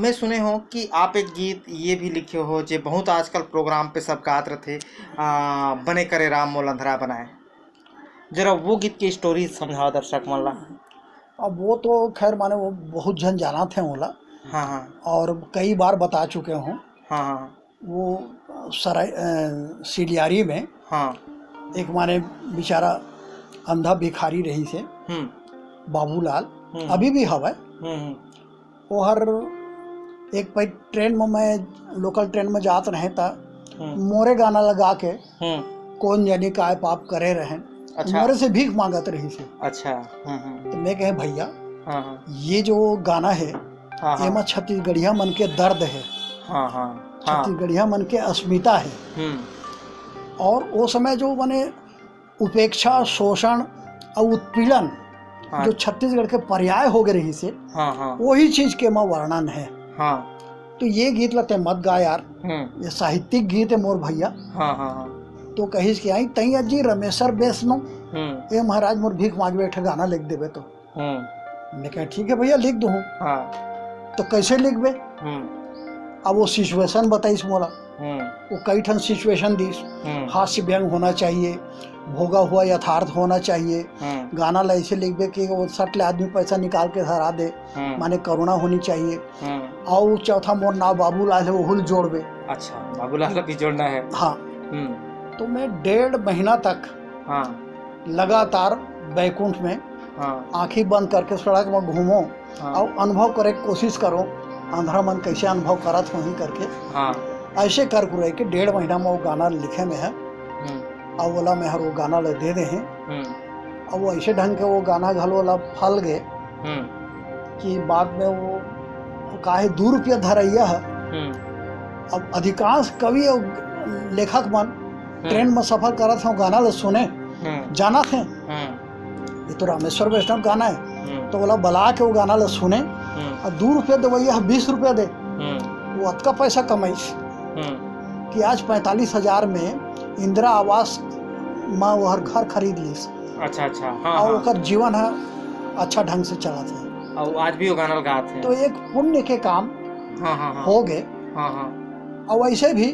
मैं सुने हो कि आप एक गीत ये भी लिखे हो जो बहुत आजकल प्रोग्राम पे सब गात रहे थे, बने करे राम मोल अंधरा बनाए। जरा वो गीत की स्टोरी समझाओ दर्शक मन ला। अब वो तो खैर माने वो बहुत जन जाना थे ओला, हाँ हाँ और कई बार बता चुके हूँ। हाँ हाँ वो सराय सिलियारी में हाँ एक माने बेचारा अंधा भिखारी रही से बाबूलाल, अभी भी हवा। वो हर एक पै ट्रेन में मैं लोकल ट्रेन में जात रहे था, मोरे गाना लगा के कौन जाने काय पाप करे रहे। अच्छा। मोरे से भीख मांगत रही से। अच्छा। तो मैं कहे भैया हाँ ये जो गाना है हाँ हाँ एमा छत्तीसगढ़िया मन के दर्द है, हाँ हाँ छत्तीसगढ़िया मन के अस्मिता है। और वो समय जो माने उपेक्षा, शोषण और उत्पीड़न हाँ जो छत्तीसगढ़ के पर्याय हो गए रही से, हाँ हाँ वही चीज के माँ वर्णन है। हाँ तो ये गीत लगते मत गा यार, ये साहित्यिक गीत है मोर भैया। हाँ हाँ हाँ तो कहिस कि आई तई अजी रमेशर बेसनो ए महाराज मोर भीख मांग बैठे गाना लिख देवे। तो मैं कहा ठीक है भैया लिख दूँ। तो कैसे लिखबे? अब वो सिचुएशन बताइस मोला, वो कई ठन सिचुएशन दीस। हास्य व्यंग होना चाहिए, भोगा हुआ यथार्थ होना चाहिए। गाना ला ऐसे लिखबे कि वो सट ले आदमी पैसा निकाल के धरा दे, माने करुणा होनी चाहिए। और चौथा मोर नाव बाबूलाल है, वो हुल जोड़बे। अच्छा, बाबूलाल भी जोड़ना है। हाँ। तो मैं 1.5 महीना तक लगातार बैकुंठ में आंखें बंद करके सड़क में घूमो और अनुभव करे कोशिश करो, अंधरा मन कैसे अनुभव करत हो ही करके। ऐसे कर रहे कि 1.5 महीना में वो गाना लिखे में है। और बोला मैं हर वो गाना ले दे हैं। और वो ऐसे ढंग के वो गाना घल वाला फल गए कि बाद में वो काहे 2 रुपया धरैया है। अब अधिकांश कवि और लेखक मन ट्रेन में सफर करत हैं, गाना ले सुने जाना थे। ये तो रामेश्वर वैष्णव गाना है। तो बोला बला के वो गाना ले सुने और 2 रुपया देवैया 20 रुपया दे। वो अतका पैसा कमाईस कि आज 45,000 में इंदिरा आवास माँ वो हर घर खरीद लीस। अच्छा अच्छा। और ओकर जीवन है अच्छा ढंग से चला था। और आज भी वो गाना गाते हैं। तो एक पुण्य के काम हो गए। और वैसे भी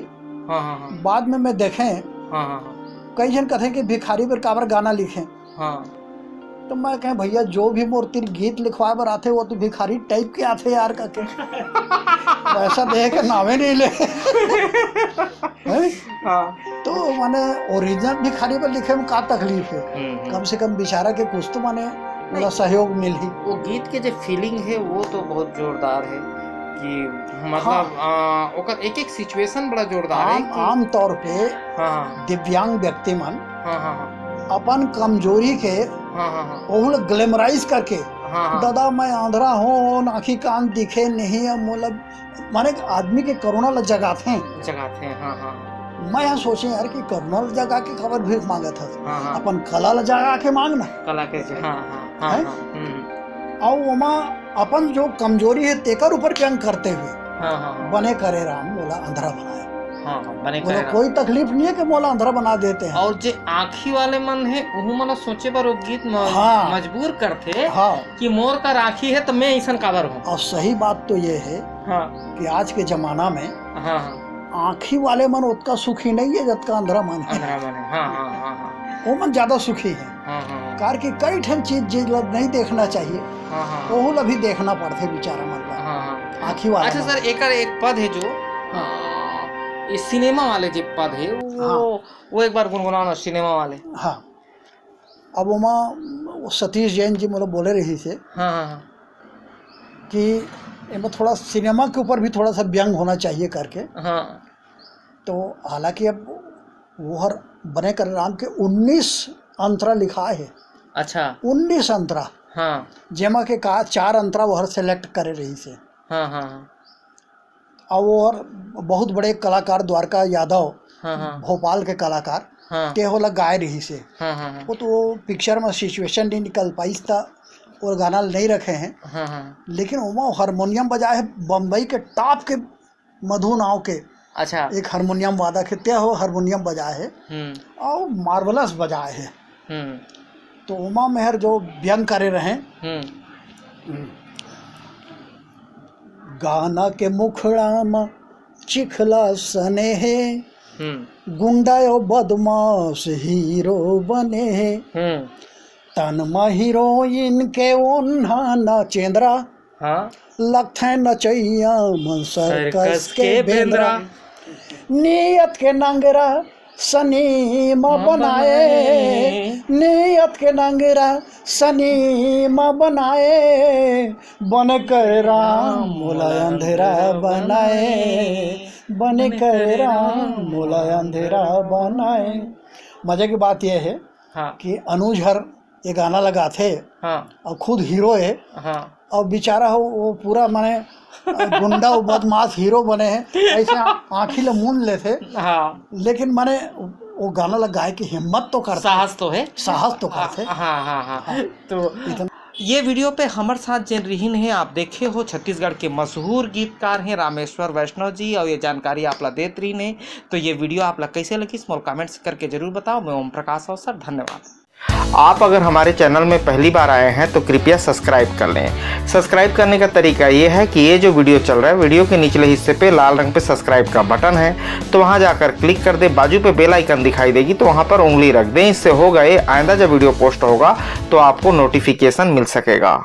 बाद में मैं देखे कई जन कहते कि भिखारी पर काबर गाना लिखे। तो मैं कहें भैया जो भी मूर्ति गीत लिखवाए बर आते वो तो भिखारी टाइप के आते यार करके। पैसा दे के नामे नहीं ले। तो माने ओरिजिनल भिखारी पर लिखे में का तकलीफ है? कम से कम बेचारा के कुछ तो माने पूरा सहयोग मिल ही। वो गीत के जो फीलिंग है वो तो बहुत जोरदार है कि मतलब ओकर एक एक सिचुएशन बड़ा जोरदार है। आम तौर पे दिव्यांग व्यक्ति मन अपन कमजोरी के ओहुल ग्लैमराइज करके दादा मैं आंधरा हूँ, आँखी कान दिखे नहीं, मतलब माने आदमी के करुणा ल जगाते हैं। मैं यहाँ सोचे यार कि करुणा ल जगा के खबर भीख मांगत है, अपन कला ल जगा के मांगना कला के। और वमा अपन जो कमजोरी है तेकर ऊपर व्यंग करते हुए बने करे राम मोला अंधरा बनाए। बने करे कोई तकलीफ नहीं है कि मोला अंधरा बना देते हैं। और जे आँखी वाले मन है उहु मन सोचे पर वो गीत मजबूर करते कि मोर का राखी है तो मैं ऐसा काबर हूँ। और सही बात तो ये है कि आज के जमाना में आँखी वाले मन उतना सुखी नहीं है जितना अंधरा मन है। वो मन ज्यादा सुखी है। कार की कई ठन चीज नहीं देखना चाहिए, वो अभी देखना पड़ते बेचारा मन आँखी वाला। अच्छा सर, एक पद है जो ये सिनेमा वाले जो पद है वो एक बार गुनगुनाना सिनेमा वाले। अब वो सतीश जैन जी मुझे बोले रही से कि इनमें थोड़ा सिनेमा के ऊपर भी थोड़ा सा व्यंग होना चाहिए करके। तो हालांकि अब वो हर बने कर राम के 19 अंतरा लिखा है। अच्छा, 19 अंतरा। जेमा के कहा 4 अंतरा वो हर सेलेक्ट करे रही से। और वो बहुत बड़े कलाकार द्वारका यादव भोपाल के कलाकार ते होला गाय रही से। वो तो पिक्चर में सिचुएशन नहीं निकल पाई था और गाना नहीं रखे हैं। लेकिन वो हारमोनियम बजाए है बम्बई के टॉप के मधु नाव के। अच्छा, एक हारमोनियम वादक है, हो हारमोनियम बजाए है और मार्वलस बजाए है। तो उमा मेहर जो व्यंग करे रहे गाना के मुखड़ा में चिखला सने है, गुंडा और बदमाश हीरो बने है। तन में हीरोइन के ओन्हा न चेंद्रा, लगथे नचैया मन सर्कस के बेंद्रा। नियत के नंगरा सनीमा बनाए, नियत के नंगरा सनीमा बनाए, बन कर राम मोला अंधेरा बनाए, बन कर राम मोला अंधेरा बनाए। मजे की बात यह है कि अनुज हर ये गाना लगाते और खुद हीरो है, और बेचारा हो वो पूरा माने गुंडा और बदमाश हीरो बने हैं, ऐसे आँखी ले मूंद लेते। लेकिन माने वो गाना लगाए कि हिम्मत तो करते, साहस तो है, साहस तो करते। तो ये वीडियो पे हमारे साथ जिन रहीन है, आप देखे हो छत्तीसगढ़ के मशहूर गीतकार हैं रामेश्वर वैष्णव जी, और ये जानकारी आप ला देत रही ने। तो ये वीडियो आप ला कैसे लगी स्मॉल कमेंट्स करके जरूर बताओ। मैं ओम प्रकाश अवसर, धन्यवाद। आप अगर हमारे चैनल में पहली बार आए हैं तो कृपया सब्सक्राइब कर लें। सब्सक्राइब करने का तरीका ये है कि ये जो वीडियो चल रहा है, वीडियो के निचले हिस्से पे लाल रंग पे सब्सक्राइब का बटन है, तो वहां जाकर क्लिक कर दे। बाजू पे बेल आइकन दिखाई देगी, तो वहां पर उंगली रख दें। इससे होगा ये, आइंदा जब वीडियो पोस्ट होगा तो आपको नोटिफिकेशन मिल सकेगा।